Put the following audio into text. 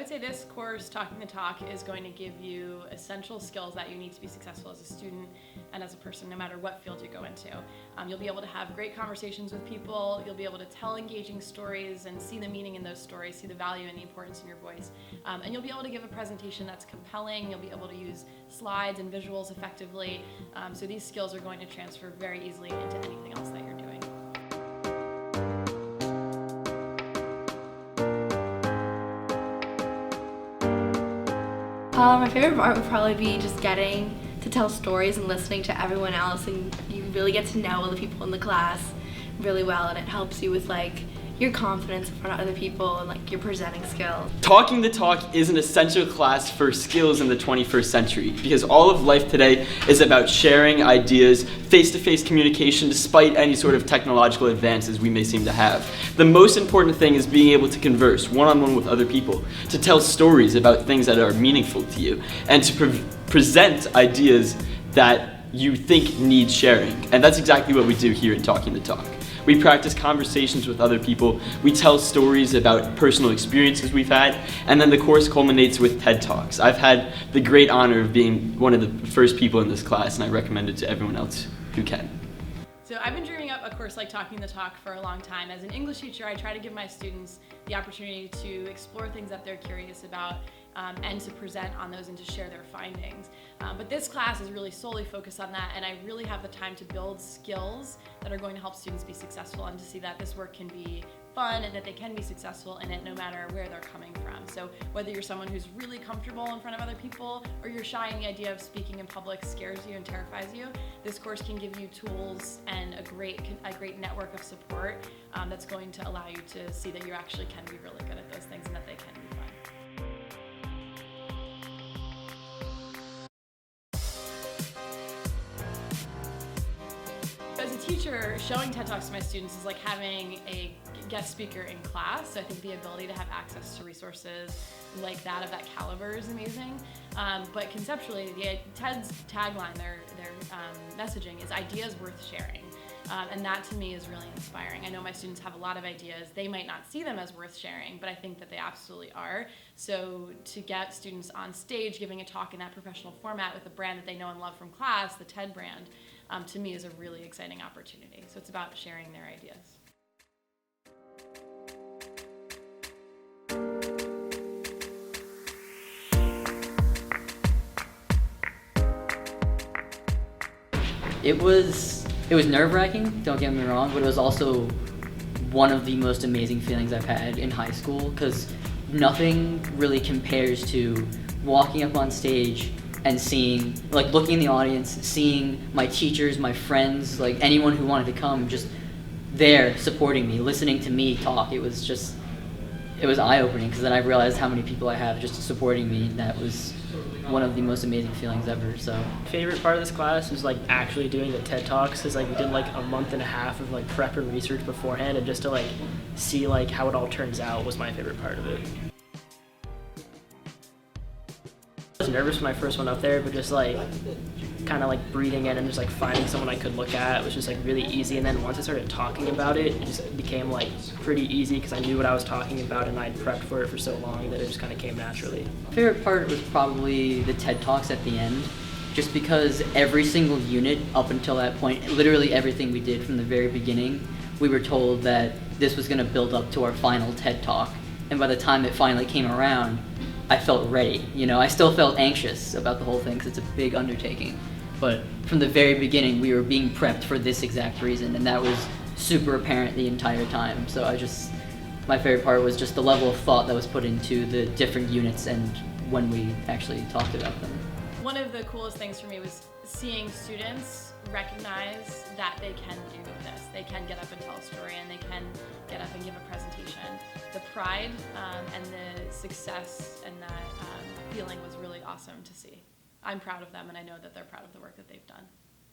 would say this course, Talking the Talk, is going to give you essential skills that you need to be successful as a student and as a person, no matter what field you go into. You'll be able to have great conversations with people, you'll be able to tell engaging stories and see the meaning in those stories, see the value and the importance in your voice, and you'll be able to give a presentation that's compelling, you'll be able to use slides and visuals effectively, so these skills are going to transfer very easily into anything else that you're doing. My favorite part would probably be just getting to tell stories and listening to everyone else, and you really get to know all the people in the class really well, and it helps you with like your confidence in front of other people and like your presenting skills. Talking the Talk is an essential class for skills in the 21st century because all of life today is about sharing ideas, face-to-face communication despite any sort of technological advances we may seem to have. The most important thing is being able to converse one-on-one with other people, to tell stories about things that are meaningful to you, and to present ideas that you think need sharing. And that's exactly what we do here in Talking the Talk. We practice conversations with other people, we tell stories about personal experiences we've had, and then the course culminates with TED Talks. I've had the great honor of being one of the first people in this class, and I recommend it to everyone else who can. So I've been dreaming up a course like Talking the Talk for a long time. As an English teacher, I try to give my students the opportunity to explore things that they're curious about and to present on those and to share their findings. But this class is really solely focused on that, and I really have the time to build skills that are going to help students be successful and to see that this work can be fun and that they can be successful in it no matter where they're coming from. So whether you're someone who's really comfortable in front of other people or you're shy and the idea of speaking in public scares you and terrifies you, this course can give you tools and a great network of support that's going to allow you to see that you actually can be really good at those things and that they can be fun. As a teacher, showing TED Talks to my students is like having a guest speaker in class. So I think the ability to have access to resources like that of that caliber is amazing. But conceptually, TED's tagline, their messaging is ideas worth sharing. And that to me is really inspiring. I know my students have a lot of ideas. They might not see them as worth sharing, but I think that they absolutely are. So to get students on stage giving a talk in that professional format with a brand that they know and love from class, the TED brand, to me is a really exciting opportunity. So it's about sharing their ideas. It was nerve-wracking, don't get me wrong, but it was also one of the most amazing feelings I've had in high school, because nothing really compares to walking up on stage and seeing, like looking in the audience, seeing my teachers, my friends, like anyone who wanted to come just there supporting me, listening to me talk. It was eye-opening, because then I realized how many people I have just supporting me, and that was one of the most amazing feelings ever. So favorite part of this class is like actually doing the TED Talks, because like we did like a month and a half of like prep and research beforehand, and just to like see like how it all turns out was my favorite part of it. I was nervous when I first went up there, but just like kind of like breathing in and just like finding someone I could look at was just like really easy. And then once I started talking about it, it just became like pretty easy, because I knew what I was talking about and I'd prepped for it for so long that it just kind of came naturally. My favorite part was probably the TED Talks at the end, just because every single unit up until that point, literally everything we did from the very beginning, we were told that this was going to build up to our final TED Talk. And by the time it finally came around, I felt ready. You know, I still felt anxious about the whole thing because it's a big undertaking. But from the very beginning, we were being prepped for this exact reason, and that was super apparent the entire time. So my favorite part was just the level of thought that was put into the different units and when we actually talked about them. One of the coolest things for me was seeing students recognize that they can do this. They can get up and tell a story, and they can get up and give a presentation. The pride and the success and that feeling was really awesome to see. I'm proud of them, and I know that they're proud of the work that they've done.